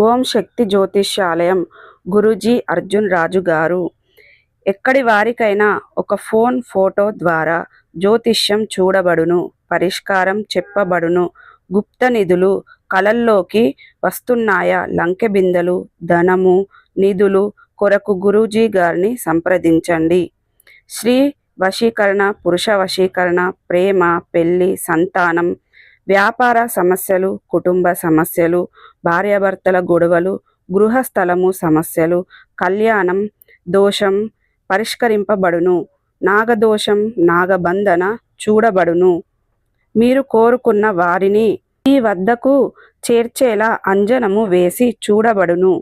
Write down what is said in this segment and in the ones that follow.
ఓం శక్తి జ్యోతిష్యాలయం గురూజీ అర్జున్ రాజు గారు. ఎక్కడి వారికైనా ఒక ఫోటో ద్వారా జ్యోతిష్యం చూడబడును, పరిష్కారం చెప్పబడును. గుప్త నిధులు కలల్లోకి వస్తున్నాయా? లంకె బిందెలు, ధనము, నిధులు కొరకు గురూజీ గారిని సంప్రదించండి. స్త్రీ వశీకరణ, పురుష వశీకరణ, ప్రేమ, పెళ్లి, సంతానం, వ్యాపార సమస్యలు, కుటుంబ సమస్యలు, భార్యాభర్తల గొడవలు, గృహస్థలము సమస్యలు, కళ్యాణం దోషం పరిష్కరింపబడును. నాగదోషం, నాగబంధన చూడబడును. మీరు కోరుకున్న వారిని మీ వద్దకు చేర్చేలా అంజనము వేసి చూడబడును.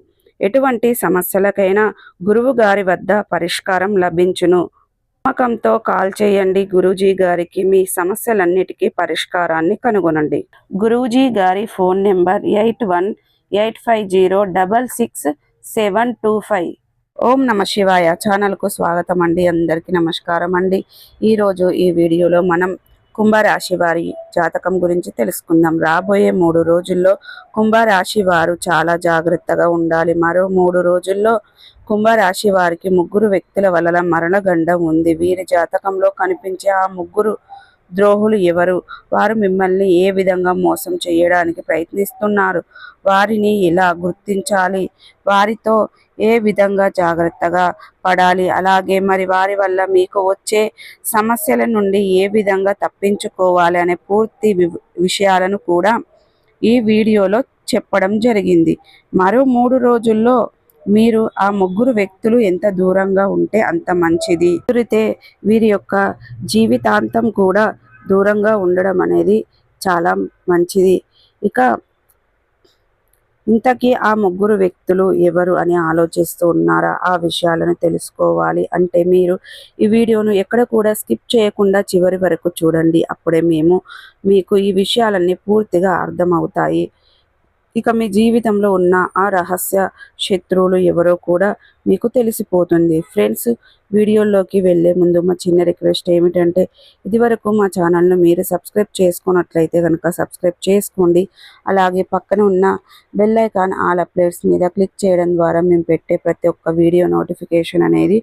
ఎటువంటి సమస్యలకైనా గురువు గారి వద్ద పరిష్కారం లభించును. నమ్మకంతో కాల్ చేయండి గురూజీ గారికి. మీ సమస్యలన్నిటికీ పరిష్కారాన్ని కనుగొనండి. గురూజీ గారి ఫోన్ నెంబర్ 8185066725. ఓం నమ శివాయ. ఛానల్కు స్వాగతం అండి. అందరికీ నమస్కారం అండి. ఈరోజు ఈ వీడియోలో మనం కుంభరాశి వారి జాతకం గురించి తెలుసుకుందాం. రాబోయే 3 రోజుల్లో కుంభరాశి వారు చాలా జాగ్రత్తగా ఉండాలి. మరో 3 రోజుల్లో కుంభరాశి వారికి 3 వ్యక్తుల వలన మరణగండం ఉంది. వీరి జాతకంలో కనిపించే ఆ 3 ద్రోహులు ఎవరు? వారు మిమ్మల్ని ఏ విధంగా మోసం చేయడానికి ప్రయత్నిస్తున్నారు? వారిని ఎలా గుర్తించాలి? వారితో ఏ విధంగా జాగ్రత్తగా పడాలి? అలాగే మరి వారి వల్ల మీకు వచ్చే సమస్యల నుండి ఏ విధంగా తప్పించుకోవాలి అనే పూర్తి విషయాలను కూడా ఈ వీడియోలో చెప్పడం జరిగింది. మరో 3 రోజుల్లో మీరు ఆ 3 వ్యక్తులు ఎంత దూరంగా ఉంటే అంత మంచిది. కుదిరితే వీరి యొక్క జీవితాంతం కూడా దూరంగా ఉండడం అనేది చాలా మంచిది. ఇక ఇంతకీ ఆ 3 వ్యక్తులు ఎవరు అని ఆలోచిస్తూ ఉన్నారా? ఆ విషయాలను తెలుసుకోవాలి అంటే మీరు ఈ వీడియోను ఎక్కడ కూడా స్కిప్ చేయకుండా చివరి వరకు చూడండి. అప్పుడే మీకు ఈ విషయాలన్నీ పూర్తిగా అర్థమవుతాయి. ఇక మీ జీవితంలో ఉన్న ఆ రహస్య శత్రువులు ఎవరో కూడా మీకు తెలిసిపోతుంది. ఫ్రెండ్స్, వీడియోలోకి వెళ్ళే ముందు మా చిన్న రిక్వెస్ట్ ఏమిటంటే, ఇదివరకు మా ఛానల్ను మీరు సబ్స్క్రైబ్ చేసుకున్నట్లయితే కనుక సబ్స్క్రైబ్ చేసుకోండి. అలాగే పక్కన ఉన్న బెల్ ఐకాన్ ఆల్ అప్డేట్స్ మీద క్లిక్ చేయడం ద్వారా మేము పెట్టే ప్రతి ఒక్క వీడియో నోటిఫికేషన్ అనేది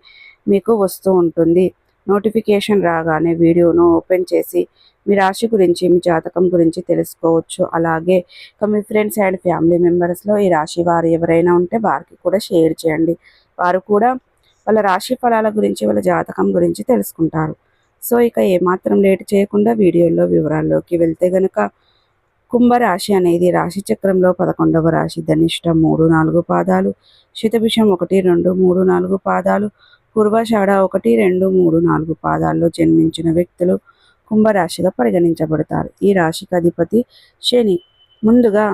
మీకు వస్తూ ఉంటుంది. నోటిఫికేషన్ రాగానే వీడియోను ఓపెన్ చేసి మీ రాశి గురించి, మీ జాతకం గురించి తెలుసుకోవచ్చు. అలాగే మీ ఫ్రెండ్స్ అండ్ ఫ్యామిలీ మెంబర్స్లో ఈ రాశి వారు ఎవరైనా ఉంటే వారికి కూడా షేర్ చేయండి. వారు కూడా వాళ్ళ రాశి ఫలాల గురించి, వాళ్ళ జాతకం గురించి తెలుసుకుంటారు. సో ఇక ఏమాత్రం లేట్ చేయకుండా వీడియోలో వివరాల్లోకి వెళ్తే గనుక, కుంభరాశి అనేది రాశి చక్రంలో 11వ రాశి. ధనిష్టం 3, 4 పాదాలు, శతభిషం 1, 2, 3, 4 పాదాలు, పూర్వాషాఢ 1, 2, 3, 4 పాదాల్లో జన్మించిన వ్యక్తులు కుంభరాశిగా పరిగణించబడతారు. ఈ రాశికి అధిపతి శని. ముందుగా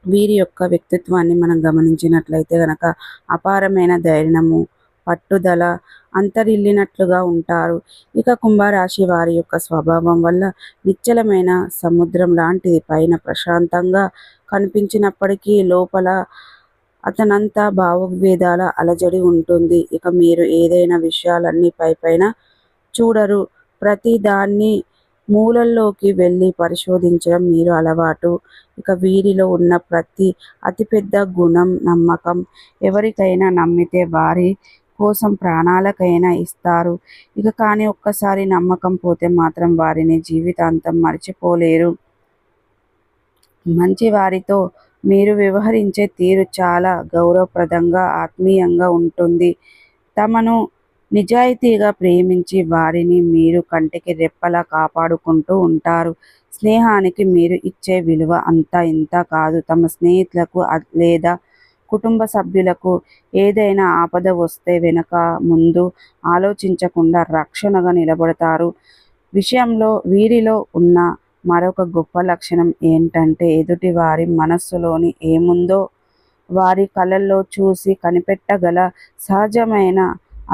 వీరి యొక్క వ్యక్తిత్వాన్ని మనం గమనించినట్లయితే గనక అపారమైన ధైర్యము, పట్టుదల అంతరిల్లినట్లుగా ఉంటారు. ఇక కుంభరాశి వారి యొక్క స్వభావం వల్ల నిశ్చలమైన సముద్రం లాంటిది. పైన ప్రశాంతంగా కనిపించినప్పటికీ లోపల అతనంతా భావోద్వేగాల అలజడి ఉంటుంది. ఇక మీరు ఏదైనా విషయాలన్నీ పైన చూడరు. ప్రతి దాన్ని మూలల్లోకి వెళ్ళి పరిశోధించడం మీరు అలవాటు. ఇక వీరిలో ఉన్న అతిపెద్ద గుణం నమ్మకం. ఎవరికైనా నమ్మితే వారి కోసం ప్రాణాలకైనా ఇస్తారు. ఇక కానీ ఒక్కసారి నమ్మకం పోతే మాత్రం వారిని జీవితాంతం మర్చిపోలేరు. మంచి వారితో మీరు వ్యవహరించే తీరు చాలా గౌరవప్రదంగా, ఆత్మీయంగా ఉంటుంది. తమను నిజాయితీగా ప్రేమించి వారిని మీరు కంటికి రెప్పలా కాపాడుకుంటూ ఉంటారు. స్నేహానికి మీరు ఇచ్చే విలువ అంతా ఇంత కాదు. తమ స్నేహితులకు లేదా కుటుంబ సభ్యులకు ఏదైనా ఆపద వస్తే వెనక ముందు ఆలోచించకుండా రక్షణగా నిలబడతారు. వీరిలో ఉన్న మరొక గొప్ప లక్షణం ఏంటంటే, ఎదుటి వారి మనస్సులోని ఏముందో వారి కళ్ళల్లో చూసి కనిపెట్టగల సహజమైన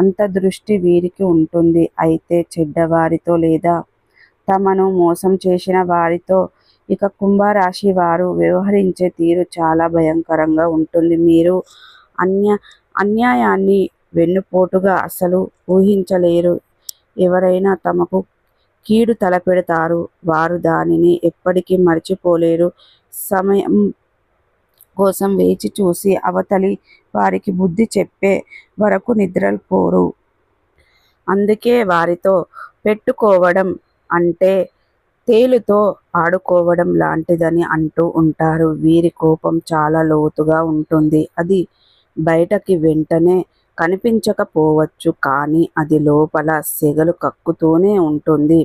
అంతర్దృష్టి వీరికి ఉంటుంది. అయితే చెడ్డవారితో లేదా తమను మోసం చేసిన వారితో ఇక కుంభరాశి వారు వ్యవహరించే తీరు చాలా భయంకరంగా ఉంటుంది. మీరు అన్యాయాన్ని వెన్నుపోటుగా అసలు ఊహించలేరు. ఎవరైనా తమకు కీడు తలపెడతారు, వారు దానిని ఎప్పటికీ మర్చిపోలేరు. కోసం వేచి చూసి అవతలి వారికి బుద్ధి చెప్పే వరకు నిద్రపోరు. అందుకే వారితో పెట్టుకోవడం అంటే తేలుతో ఆడుకోవడం లాంటిదని అంటూ ఉంటారు. వీరి కోపం చాలా లోతుగా ఉంటుంది. అది బయటకి వెంటనే కనిపించకపోవచ్చు, కానీ అది లోపల సెగలు కక్కుతూనే ఉంటుంది.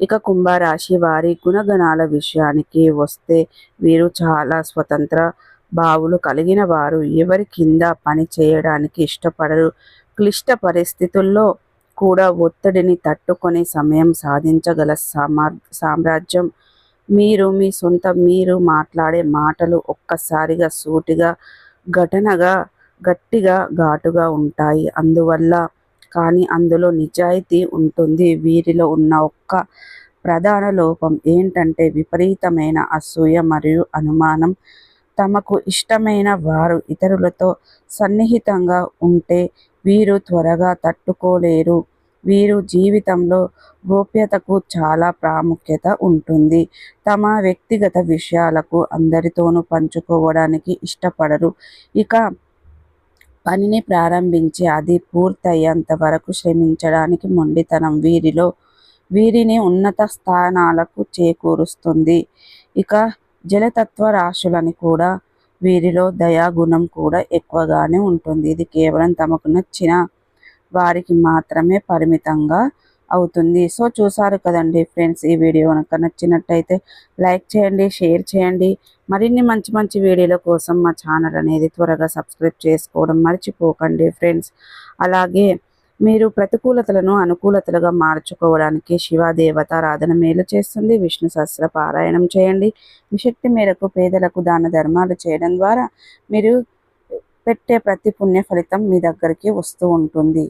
ఇక కుంభరాశి వారి గుణగణాల విషయానికి వస్తే వీరు చాలా స్వతంత్ర భావులు కలిగిన వారు. ఎవరి కింద పని చేయడానికి ఇష్టపడరు. క్లిష్ట పరిస్థితుల్లో కూడా ఒత్తిడిని తట్టుకొని సమయం సాధించగల సామ్రాజ్యం మీరు. మీ సొంత మీరు మాట్లాడే మాటలు ఒక్కసారిగా సూటిగా ఘటనగా గట్టిగా ఘాటుగా ఉంటాయి. కానీ అందులో నిజాయితీ ఉంటుంది. వీరిలో ఉన్న ఒక్క ప్రధాన లోపం ఏంటంటే విపరీతమైన అసూయ మరియు అనుమానం. తమకు ఇష్టమైన వారు ఇతరులతో సన్నిహితంగా ఉంటే వీరు త్వరగా తట్టుకోలేరు. వీరు జీవితంలో గోప్యతకు చాలా ప్రాముఖ్యత ఉంటుంది. తమ వ్యక్తిగత విషయాలకు అందరితోనూ పంచుకోవడానికి ఇష్టపడరు. ఇక పనిని ప్రారంభించి అది పూర్తయ్యేంత వరకు శ్రమించడానికి మొండితనం వీరిని ఉన్నత స్థానాలకు చేకూరుస్తుంది. ఇక జలతత్వ రాశులని కూడా వీరిలో దయాగుణం కూడా ఎక్కువగానే ఉంటుంది. ఇది కేవలం తమకు నచ్చిన వారికి మాత్రమే పరిమితంగా అవుతుంది. సో చూసారు కదండి ఫ్రెండ్స్, ఈ వీడియో కనుక నచ్చినట్టయితే లైక్ చేయండి, షేర్ చేయండి. మరిన్ని మంచి మంచి వీడియోల కోసం మా ఛానల్ అనేది త్వరగా సబ్స్క్రైబ్ చేసుకోవడం మర్చిపోకండి ఫ్రెండ్స్. అలాగే మీరు ప్రతికూలతలను అనుకూలతలుగా మార్చుకోవడానికి శివదేవత ఆరాధన మేలు చేస్తుంది. విష్ణు సహస్ర పారాయణం చేయండి. మీ శక్తి మేరకు పేదలకు దాన ధర్మాలు చేయడం ద్వారా మీరు పెట్టే ప్రతి పుణ్య ఫలితం మీ దగ్గరికి వస్తూ ఉంటుంది.